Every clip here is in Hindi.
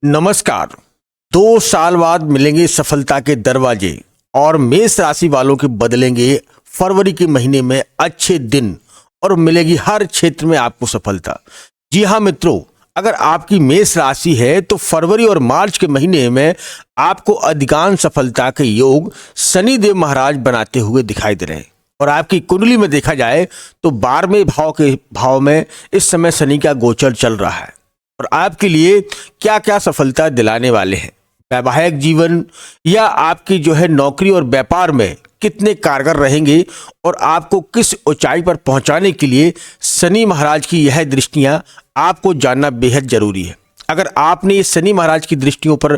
नमस्कार। 2 साल बाद मिलेंगे सफलता के दरवाजे और मेष राशि वालों के बदलेंगे फरवरी के महीने में अच्छे दिन और मिलेगी हर क्षेत्र में आपको सफलता। जी हाँ मित्रों, अगर आपकी मेष राशि है तो फरवरी और मार्च के महीने में आपको अधिकांश सफलता के योग शनिदेव महाराज बनाते हुए दिखाई दे रहे हैं। और आपकी कुंडली में देखा जाए तो 12वें भाव के भाव में इस समय शनि का गोचर चल रहा है और आपके लिए क्या क्या सफलता दिलाने वाले हैं। वैवाहिक जीवन या आपकी नौकरी और व्यापार में कितने कारगर रहेंगे और आपको किस ऊंचाई पर पहुंचाने के लिए शनि महाराज की यह दृष्टियां आपको जानना बेहद जरूरी है। अगर आपने ये शनि महाराज की दृष्टियों पर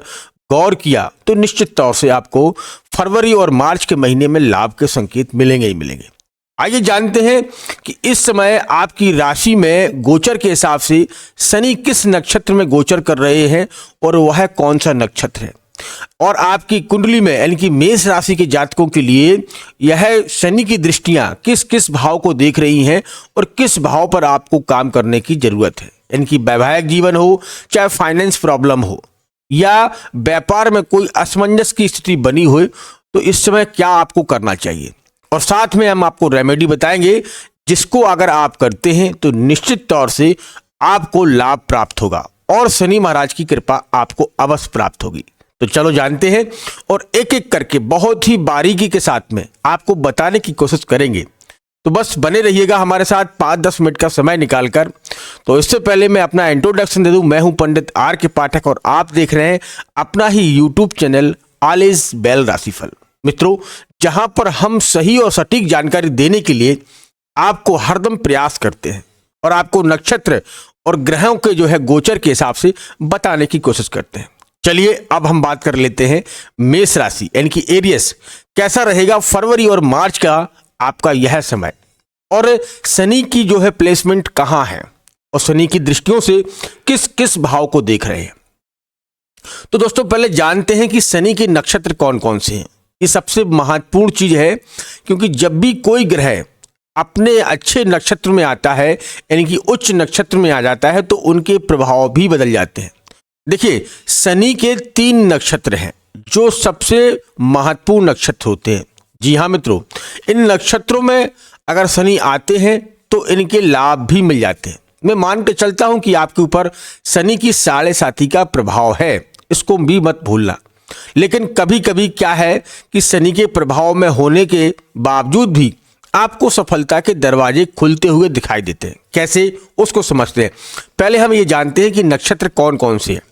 गौर किया तो निश्चित तौर से आपको फरवरी और मार्च के महीने में लाभ के संकेत मिलेंगे ही मिलेंगे। आइए जानते हैं कि इस समय आपकी राशि में गोचर के हिसाब से शनि किस नक्षत्र में गोचर कर रहे हैं और वह कौन सा नक्षत्र है, और आपकी कुंडली में यानी कि मेष राशि के जातकों के लिए यह शनि की दृष्टियां किस किस भाव को देख रही हैं और किस भाव पर आपको काम करने की जरूरत है। यानी कि वैवाहिक जीवन हो, चाहे फाइनेंस प्रॉब्लम हो या व्यापार में कोई असमंजस की स्थिति बनी हो, तो इस समय क्या आपको करना चाहिए। और साथ में हम आपको रेमेडी बताएंगे जिसको अगर आप करते हैं तो निश्चित तौर से आपको लाभ प्राप्त होगा और शनि महाराज की कृपा आपको अवश्य प्राप्त होगी। तो चलो जानते हैं और एक एक करके बहुत ही बारीकी के साथ में आपको बताने की कोशिश करेंगे। तो बस बने रहिएगा हमारे साथ 5-10 मिनट का समय निकालकर। तो इससे पहले मैं अपना इंट्रोडक्शन दे दूं। मैं हूं पंडित आर के पाठक और आप देख रहे हैं अपना ही YouTube channel all is well राशिफल। मित्रों, जहां पर हम सही और सटीक जानकारी देने के लिए आपको हरदम प्रयास करते हैं और आपको नक्षत्र और ग्रहों के गोचर के हिसाब से बताने की कोशिश करते हैं। चलिए अब हम बात कर लेते हैं मेष राशि यानी कि एरियस कैसा रहेगा फरवरी और मार्च का आपका यह समय, और शनि की प्लेसमेंट कहां है और शनि की दृष्टियों से किस किस भाव को देख रहे हैं। तो दोस्तों पहले जानते हैं कि शनि के नक्षत्र कौन कौन से हैं। ये सबसे महत्वपूर्ण चीज है, क्योंकि जब भी कोई ग्रह अपने अच्छे नक्षत्र में आता है यानी कि उच्च नक्षत्र में आ जाता है तो उनके प्रभाव भी बदल जाते हैं। देखिए, शनि के 3 नक्षत्र हैं जो सबसे महत्वपूर्ण नक्षत्र होते हैं। जी हाँ मित्रों, इन नक्षत्रों में अगर शनि आते हैं तो इनके लाभ भी मिल जाते हैं। मैं मान के चलता हूं कि आपके ऊपर शनि की 7.5 का प्रभाव है, इसको भी मत भूलना। लेकिन कभी कभी क्या है कि शनि के प्रभाव में होने के बावजूद भी आपको सफलता के दरवाजे खुलते हुए दिखाई देते हैं। कैसे, उसको समझते हैं। पहले हम ये जानते हैं कि नक्षत्र कौन कौन से हैं।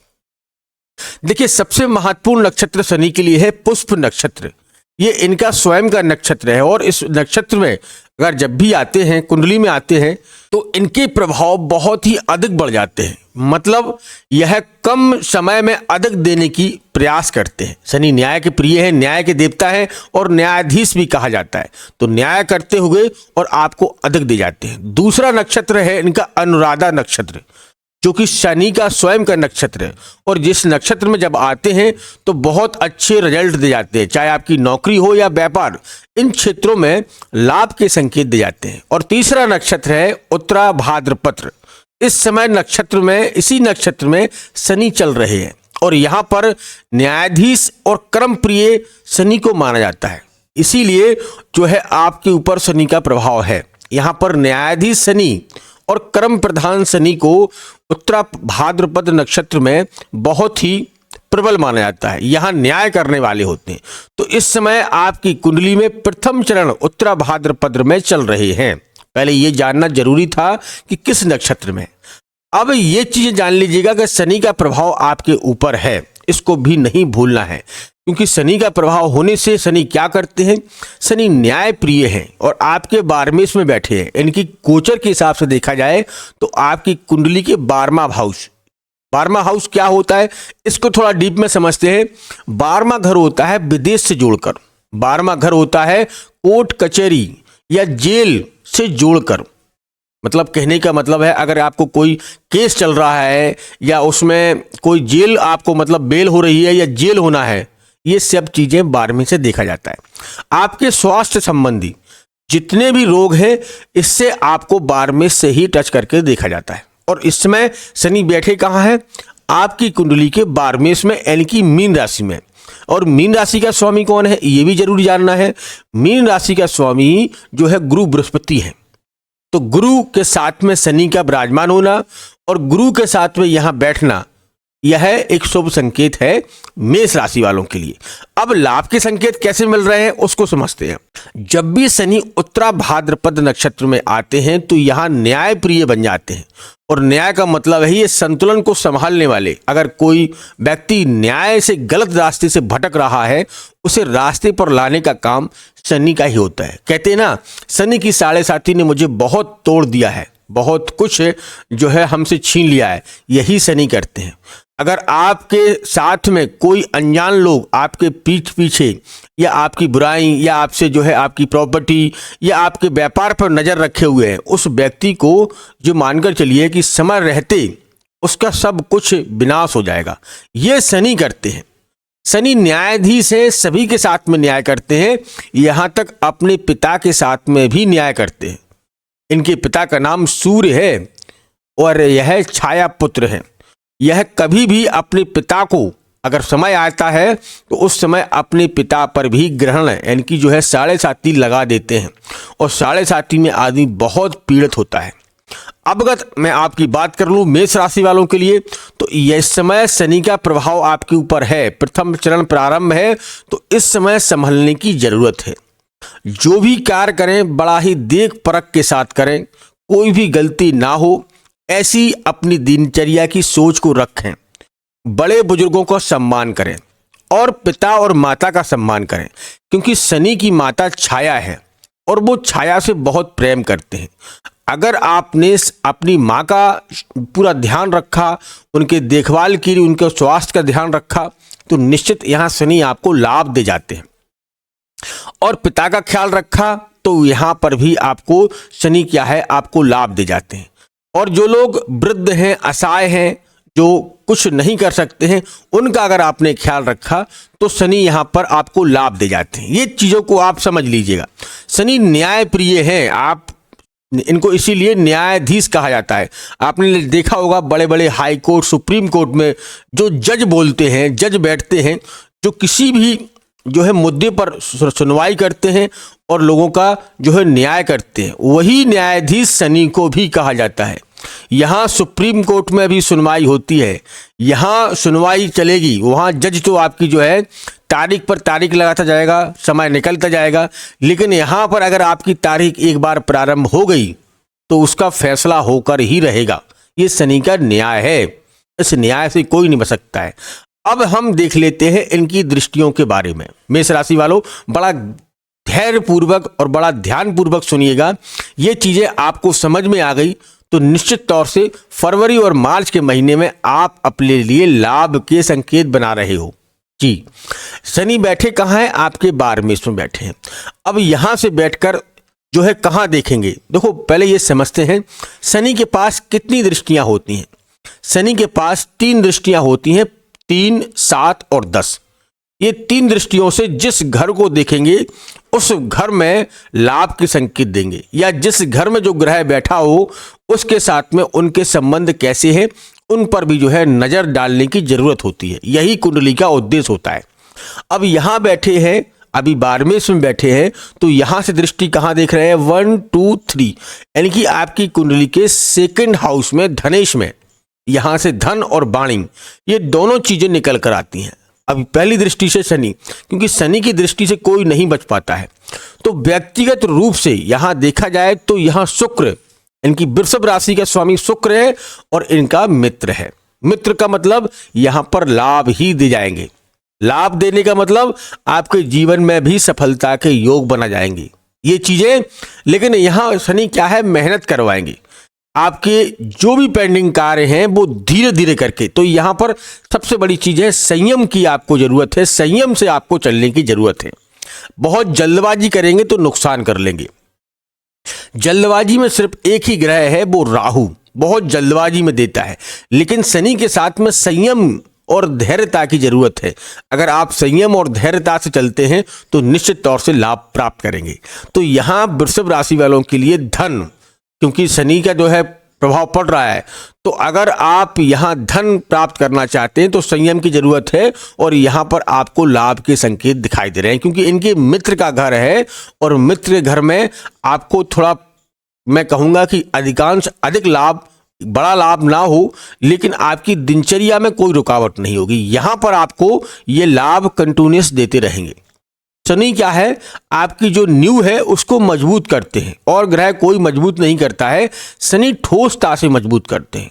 देखिए, सबसे महत्वपूर्ण नक्षत्र शनि के लिए है पुष्प नक्षत्र। ये इनका स्वयं का नक्षत्र है और इस नक्षत्र में अगर जब भी आते हैं, कुंडली में आते हैं, तो इनके प्रभाव बहुत ही अधिक बढ़ जाते हैं। मतलब यह कम समय में अधिक देने की प्रयास करते हैं। शनि न्याय के प्रिय है, न्याय के देवता है और न्यायाधीश भी कहा जाता है। तो न्याय करते हुए और आपको अधिक दे जाते हैं। दूसरा नक्षत्र है इनका अनुराधा नक्षत्र, जो कि शनि का स्वयं का नक्षत्र है और जिस नक्षत्र में जब आते हैं तो बहुत अच्छे रिजल्ट दे जाते हैं। चाहे आपकी नौकरी हो या व्यापार, इन क्षेत्रों में लाभ के संकेत दे जाते हैं। और तीसरा नक्षत्र है उत्तरा भाद्रपत्र। इस समय इसी नक्षत्र में शनि चल रहे हैं और यहाँ पर न्यायाधीश और कर्म प्रिय शनि को माना जाता है। इसीलिए आपके ऊपर शनि का प्रभाव है। यहाँ पर न्यायाधीश शनि और कर्म प्रधान शनि को उत्तरा भाद्रपद नक्षत्र में बहुत ही प्रबल माना जाता है। यहाँ न्याय करने वाले होते हैं। तो इस समय आपकी कुंडली में प्रथम चरण उत्तरा भाद्रपद में चल रहे हैं। पहले ये जानना जरूरी था कि किस नक्षत्र में। अब ये चीजें जान लीजिएगा कि शनि का प्रभाव आपके ऊपर है, इसको भी नहीं भूलना है। क्योंकि शनि का प्रभाव होने से शनि क्या करते हैं, शनि न्याय प्रिय हैं और आपके 12वें में बैठे हैं। इनकी गोचर के हिसाब से देखा जाए तो आपकी कुंडली के 12वां हाउस क्या होता है, इसको थोड़ा डीप में समझते हैं। 12वां घर होता है विदेश से जोड़कर। 12वां घर होता है कोर्ट कचहरी या जेल से जोड़कर। मतलब कहने का मतलब है, अगर आपको कोई केस चल रहा है या उसमें कोई जेल आपको बेल हो रही है या जेल होना है, ये सब चीजें 12वें से देखा जाता है। आपके स्वास्थ्य संबंधी जितने भी रोग हैं, इससे आपको 12वें से ही टच करके देखा जाता है। और इस समय शनि बैठे कहाँ है, आपकी कुंडली के 12वें में यानी कि मीन राशि में। और मीन राशि का स्वामी कौन है ये भी जरूर जानना है। मीन राशि का स्वामी जो है गुरु बृहस्पति है। तो गुरु के साथ में शनि का विराजमान होना और गुरु के साथ में यहां बैठना यह एक शुभ संकेत है मेष राशि वालों के लिए। अब लाभ के संकेत कैसे मिल रहे हैं उसको समझते हैं। जब भी शनि उत्तरा भाद्रपद नक्षत्र में आते हैं तो यहाँ न्याय प्रिय बन जाते हैं। और न्याय का मतलब है ये संतुलन को संभालने वाले। अगर कोई व्यक्ति न्याय से गलत रास्ते से भटक रहा है उसे रास्ते पर लाने का काम शनि का ही होता है। कहते हैं ना, शनि की 7.5 ने मुझे बहुत तोड़ दिया है, बहुत कुछ जो है हमसे छीन लिया है, यही शनि करते हैं। अगर आपके साथ में कोई अनजान लोग आपके पीठ पीछे या आपकी बुराई या आपसे जो है आपकी प्रॉपर्टी या आपके व्यापार पर नज़र रखे हुए हैं, उस व्यक्ति को जो मानकर चलिए कि समय रहते उसका सब कुछ विनाश हो जाएगा। ये शनि करते हैं। शनि न्यायाधीश है, सभी के साथ में न्याय करते हैं, यहाँ तक अपने पिता के साथ में भी न्याय करते हैं। इनके पिता का नाम सूर्य है और यह छाया पुत्र है। यह कभी भी अपने पिता को अगर समय आता है तो उस समय अपने पिता पर भी ग्रहण यानी कि जो है 7.5 लगा देते हैं और 7.5 में आदमी बहुत पीड़ित होता है। अब अगर मैं आपकी बात कर लूँ मेष राशि वालों के लिए तो यह समय शनि का प्रभाव आपके ऊपर है, प्रथम चरण प्रारंभ है, तो इस समय संभलने की जरूरत है। जो भी कार्य करें बड़ा ही देख परख के साथ करें, कोई भी गलती ना हो ऐसी अपनी दिनचर्या की सोच को रखें। बड़े बुजुर्गों का सम्मान करें और पिता और माता का सम्मान करें, क्योंकि शनि की माता छाया है और वो छाया से बहुत प्रेम करते हैं। अगर आपने अपनी माँ का पूरा ध्यान रखा, उनके देखभाल की, उनके स्वास्थ्य का ध्यान रखा, तो निश्चित यहाँ शनि आपको लाभ दे जाते हैं। और पिता का ख्याल रखा तो यहाँ पर भी आपको शनि क्या है आपको लाभ दे जाते हैं। और जो लोग वृद्ध हैं, असहाय हैं, जो कुछ नहीं कर सकते हैं, उनका अगर आपने ख्याल रखा तो शनि यहाँ पर आपको लाभ दे जाते हैं। ये चीज़ों को आप समझ लीजिएगा। शनि न्याय प्रिय हैं, आप इनको इसीलिए न्यायाधीश कहा जाता है। आपने देखा होगा बड़े बड़े हाई कोर्ट, सुप्रीम कोर्ट में जो जज बोलते हैं, जज बैठते हैं, जो किसी भी जो है मुद्दे पर सुनवाई करते हैं और लोगों का जो है न्याय करते हैं, वही न्यायाधीश शनि को भी कहा जाता है। यहाँ सुप्रीम कोर्ट में भी सुनवाई होती है, यहाँ सुनवाई चलेगी, वहाँ जज तो आपकी जो है तारीख पर तारीख लगाता जाएगा, समय निकलता जाएगा, लेकिन यहाँ पर अगर आपकी तारीख एक बार प्रारंभ हो गई तो उसका फैसला होकर ही रहेगा। ये शनि का न्याय है, इस न्याय से कोई नहीं बच सकता है। अब हम देख लेते हैं इनकी दृष्टियों के बारे में। मेष राशि वालों बड़ा धैर्य पूर्वक और बड़ा ध्यान पूर्वक सुनिएगा। ये चीजें आपको समझ में आ गई तो निश्चित तौर से फरवरी और मार्च के महीने में आप अपने लिए लाभ के संकेत बना रहे हो। जी, शनि बैठे कहाँ हैं? आपके 12वें में बैठे हैं। अब यहां से बैठकर जो है कहाँ देखेंगे? देखो पहले ये समझते हैं शनि के पास कितनी दृष्टियां होती हैं। शनि के पास 3 दृष्टियां होती हैं, 3, 7 और 10। ये 3 दृष्टियों से जिस घर को देखेंगे उस घर में लाभ के संकेत देंगे, या जिस घर में जो ग्रह बैठा हो उसके साथ में उनके संबंध कैसे हैं उन पर भी जो है नजर डालने की जरूरत होती है। यही कुंडली का उद्देश्य होता है। अब यहां बैठे हैं, अभी 12वें में बैठे हैं, तो यहां से दृष्टि कहां देख रहे हैं? 1, 2, 3, यानी कि आपकी कुंडली के 2nd हाउस में, धनेश में, यहां से धन और वाणी ये दोनों चीजें निकल कर आती हैं। अभी पहली दृष्टि से शनि, क्योंकि शनि की दृष्टि से कोई नहीं बच पाता है, तो व्यक्तिगत रूप से यहां देखा जाए तो यहां शुक्र, इनकी वृषभ राशि का स्वामी शुक्र है और इनका मित्र है। मित्र का मतलब यहां पर लाभ ही दे जाएंगे। लाभ देने का मतलब आपके जीवन में भी सफलता के योग बना जाएंगे ये चीजें। लेकिन यहां शनि क्या है? मेहनत करवाएंगे। आपके जो भी पेंडिंग कार्य हैं वो धीरे धीरे करके। तो यहां पर सबसे बड़ी चीज है संयम की आपको जरूरत है, संयम से आपको चलने की जरूरत है। बहुत जल्दबाजी करेंगे तो नुकसान कर लेंगे। जल्दबाजी में सिर्फ एक ही ग्रह है, वो राहु, बहुत जल्दबाजी में देता है। लेकिन शनि के साथ में संयम और धैर्यता की जरूरत है। अगर आप संयम और धैर्यता से चलते हैं तो निश्चित तौर से लाभ प्राप्त करेंगे। तो यहां वृषभ राशि वालों के लिए धन, क्योंकि शनि का जो है प्रभाव पड़ रहा है। तो अगर आप यहाँ धन प्राप्त करना चाहते हैं तो संयम की जरूरत है, और यहाँ पर आपको लाभ के संकेत दिखाई दे रहे हैं, क्योंकि इनके मित्र का घर है, और मित्र के घर में आपको थोड़ा, मैं कहूँगा कि अधिक लाभ, बड़ा लाभ ना हो, लेकिन आपकी दिनचर्या में कोई रुकावट नहीं होगी। यहाँ पर आपको ये लाभ कंटिन्यूस देते रहेंगे। शनि क्या है, आपकी जो नींव है उसको मजबूत करते हैं, और ग्रह कोई मजबूत नहीं करता है, शनि ठोसता से मजबूत करते हैं।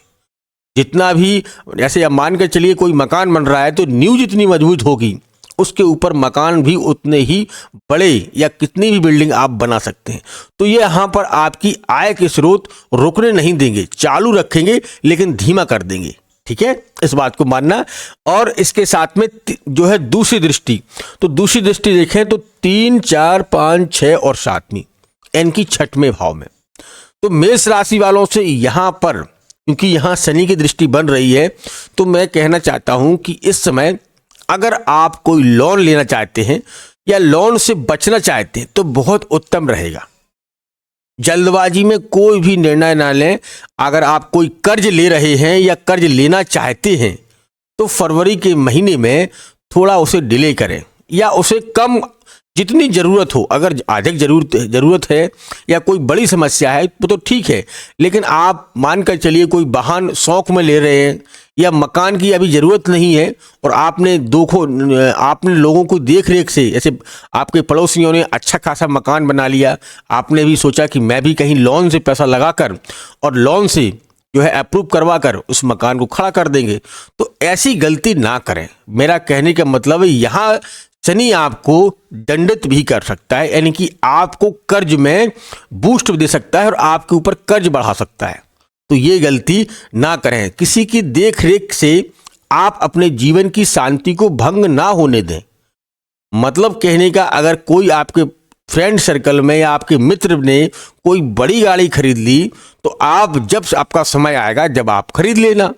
जितना भी, जैसे अब मान के चलिए कोई मकान बन रहा है, तो नींव जितनी मजबूत होगी उसके ऊपर मकान भी उतने ही बड़े या कितनी भी बिल्डिंग आप बना सकते हैं। तो ये यहाँ पर आपकी आय के स्रोत रुकने नहीं देंगे, चालू रखेंगे, लेकिन धीमा कर देंगे। ठीक है, इस बात को मानना। और इसके साथ में जो है दूसरी दृष्टि, तो दूसरी दृष्टि देखें तो 3, 4, 5, 6 और 7वीं, इनकी 6वें भाव में। तो मेष राशि वालों से यहाँ पर, क्योंकि यहाँ शनि की दृष्टि बन रही है, तो मैं कहना चाहता हूँ कि इस समय अगर आप कोई लोन लेना चाहते हैं या लोन से बचना चाहते हैं तो बहुत उत्तम रहेगा। जल्दबाजी में कोई भी निर्णय ना लें। अगर आप कोई कर्ज ले रहे हैं या कर्ज लेना चाहते हैं तो फरवरी के महीने में थोड़ा उसे डिले करें, या उसे कम, जितनी ज़रूरत हो। अगर अधिक ज़रूरत है या कोई बड़ी समस्या है तो ठीक है, लेकिन आप मान कर चलिए कोई वाहन शौक में ले रहे हैं या मकान की अभी ज़रूरत नहीं है, और आपने लोगों को देख रेख से, जैसे आपके पड़ोसियों ने अच्छा खासा मकान बना लिया, आपने भी सोचा कि मैं भी कहीं लोन से पैसा लगाकर और लोन से जो है अप्रूव करवा कर उस मकान को खड़ा कर देंगे, तो ऐसी गलती ना करें। मेरा कहने का मतलब है, यहाँ शनि आपको दंडित भी कर सकता है, यानी कि आपको कर्ज में बूस्ट दे सकता है और आपके ऊपर कर्ज बढ़ा सकता है। तो ये गलती ना करें। किसी की देख रेख से आप अपने जीवन की शांति को भंग ना होने दें। मतलब कहने का, अगर कोई आपके फ्रेंड सर्कल में या आपके मित्र ने कोई बड़ी गाड़ी खरीद ली, तो आप जब आपका समय आएगा जब आप खरीद लेना,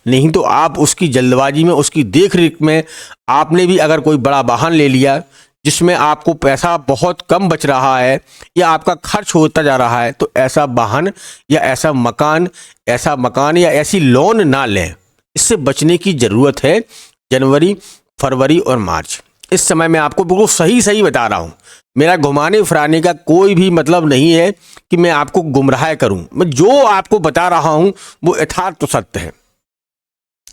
नहीं तो आप उसकी जल्दबाजी में, उसकी देख रेख में, आपने भी अगर कोई बड़ा वाहन ले लिया जिसमें आपको पैसा बहुत कम बच रहा है या आपका खर्च होता जा रहा है, तो ऐसा वाहन या ऐसा मकान या ऐसी लोन ना लें। इससे बचने की ज़रूरत है। जनवरी, फरवरी और मार्च, इस समय मैं आपको बिल्कुल सही बता रहा हूँ। मेरा घुमाने फिराने का कोई भी मतलब नहीं है कि मैं आपको गुमराह करूँ। मैं जो आपको बता रहा हूँ वो यथार्थ तो सत्य है।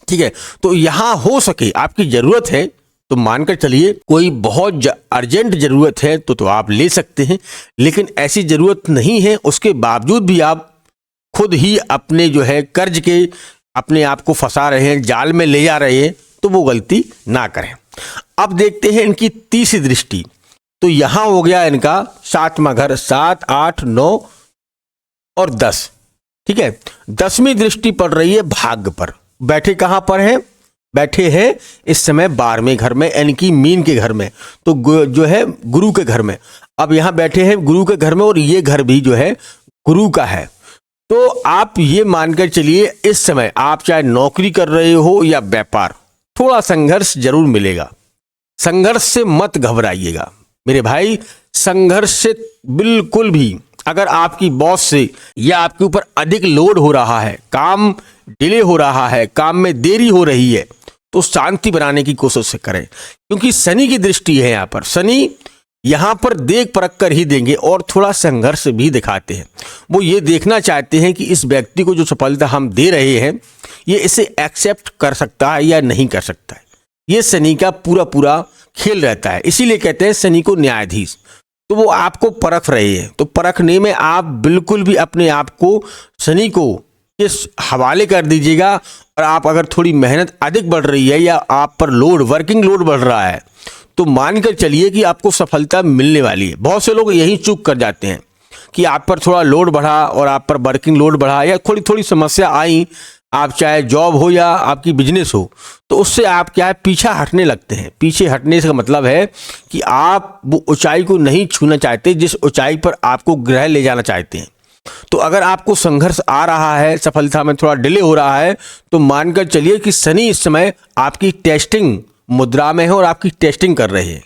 ठीक है, तो यहाँ हो सके आपकी ज़रूरत है तो मानकर चलिए, कोई बहुत अर्जेंट ज़रूरत है तो आप ले सकते हैं, लेकिन ऐसी ज़रूरत नहीं है, उसके बावजूद भी आप खुद ही अपने जो है कर्ज के अपने आप को फंसा रहे हैं, जाल में ले जा रहे हैं, तो वो गलती ना करें। अब देखते हैं इनकी तीसरी दृष्टि। तो यहाँ हो गया इनका 7वां घर, 7, 8, 9 और 10। ठीक है, 10वीं दृष्टि पड़ रही है भाग्य पर। बैठे कहाँ पर हैं? बैठे हैं इस समय 12वें घर में, यानी कि मीन के घर में, तो जो है गुरु के घर में। अब यहाँ बैठे हैं गुरु के घर में, और ये घर भी जो है गुरु का है। तो आप ये मानकर चलिए, इस समय आप चाहे नौकरी कर रहे हो या व्यापार, थोड़ा संघर्ष जरूर मिलेगा। संघर्ष से मत घबराइएगा मेरे भाई, संघर्ष से बिल्कुल भी। अगर आपकी बॉस से या आपके ऊपर अधिक लोड हो रहा है, काम डिले हो रहा है, काम में देरी हो रही है, तो शांति बनाने की कोशिश करें, क्योंकि शनि की दृष्टि है यहाँ पर। शनि यहाँ पर देख परख कर ही देंगे, और थोड़ा संघर्ष भी दिखाते हैं। वो ये देखना चाहते हैं कि इस व्यक्ति को जो सफलता हम दे रहे हैं, ये इसे एक्सेप्ट कर सकता है या नहीं कर सकता है। ये शनि का पूरा खेल रहता है। इसीलिए कहते हैं शनि को न्यायाधीश। तो वो आपको परख रहे हैं, तो परखने में आप बिल्कुल भी अपने आप को शनि को इस हवाले कर दीजिएगा। और आप अगर थोड़ी मेहनत अधिक बढ़ रही है या आप पर वर्किंग लोड बढ़ रहा है, तो मानकर चलिए कि आपको सफलता मिलने वाली है। बहुत से लोग यही चूक कर जाते हैं कि आप पर थोड़ा लोड बढ़ा और आप पर वर्किंग लोड बढ़ा या थोड़ी समस्या आई, आप चाहे जॉब हो या आपकी बिजनेस हो, तो उससे आप क्या है, पीछा हटने लगते हैं। पीछे हटने से मतलब है कि आप वो ऊंचाई को नहीं छूना चाहते जिस ऊंचाई पर आपको ग्रह ले जाना चाहते हैं। तो अगर आपको संघर्ष आ रहा है, सफलता में थोड़ा डिले हो रहा है, तो मानकर चलिए कि शनि इस समय आपकी टेस्टिंग मुद्रा में है और आपकी टेस्टिंग कर रहे हैं।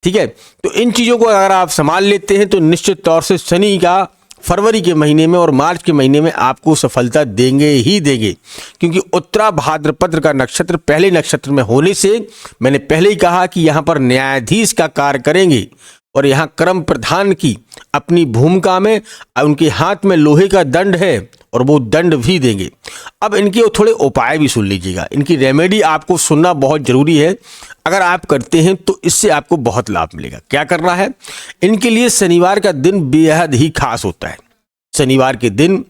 ठीक है, तो इन चीज़ों को अगर आप संभाल लेते हैं तो निश्चित तौर से शनि का फरवरी के महीने में और मार्च के महीने में आपको सफलता देंगे ही देंगे, क्योंकि उत्तरा भाद्रपद का नक्षत्र पहले नक्षत्र में होने से मैंने पहले ही कहा कि यहाँ पर न्यायाधीश का कार्य करेंगे और यहाँ कर्म प्रधान की अपनी भूमिका में उनके हाथ में लोहे का दंड है और वो दंड भी देंगे। अब इनके थोड़े उपाय भी सुन लीजिएगा, इनकी रेमेडी आपको सुनना बहुत जरूरी है। अगर आप करते हैं तो इससे आपको बहुत लाभ मिलेगा। क्या करना है, इनके लिए शनिवार का दिन बेहद ही खास होता है। शनिवार के दिन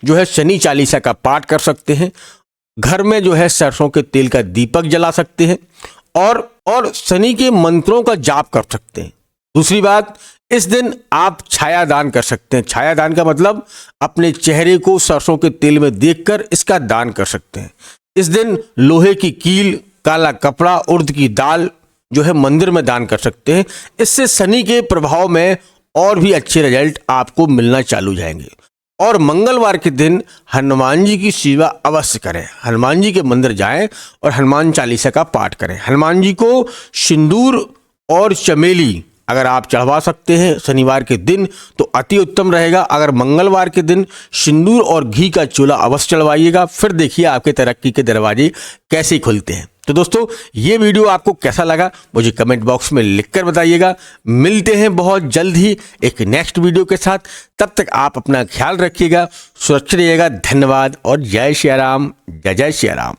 जो है शनि चालीसा का पाठ कर सकते हैं, घर में जो है सरसों के तेल का दीपक जला सकते हैं और शनि के मंत्रों का जाप कर सकते हैं। दूसरी बात, इस दिन आप छाया दान कर सकते हैं। छाया दान का मतलब अपने चेहरे को सरसों के तेल में देखकर इसका दान कर सकते हैं। इस दिन लोहे की कील, काला कपड़ा, उड़द की दाल जो है मंदिर में दान कर सकते हैं। इससे शनि के प्रभाव में और भी अच्छे रिजल्ट आपको मिलना चालू हो जाएंगे। और मंगलवार के दिन हनुमान जी की सेवा अवश्य करें। हनुमान जी के मंदिर जाएं और हनुमान चालीसा का पाठ करें। हनुमान जी को सिंदूर और चमेली अगर आप चढ़वा सकते हैं शनिवार के दिन तो अति उत्तम रहेगा। अगर मंगलवार के दिन सिंदूर और घी का चूल्हा अवश्य चढ़वाइएगा, फिर देखिए आपके तरक्की के दरवाजे कैसे खुलते हैं। तो दोस्तों, ये वीडियो आपको कैसा लगा मुझे कमेंट बॉक्स में लिखकर बताइएगा। मिलते हैं बहुत जल्द ही एक नेक्स्ट वीडियो के साथ। तब तक आप अपना ख्याल रखिएगा, सुरक्षित रहिएगा। धन्यवाद और जय श्री राम, जय जय श्री राम।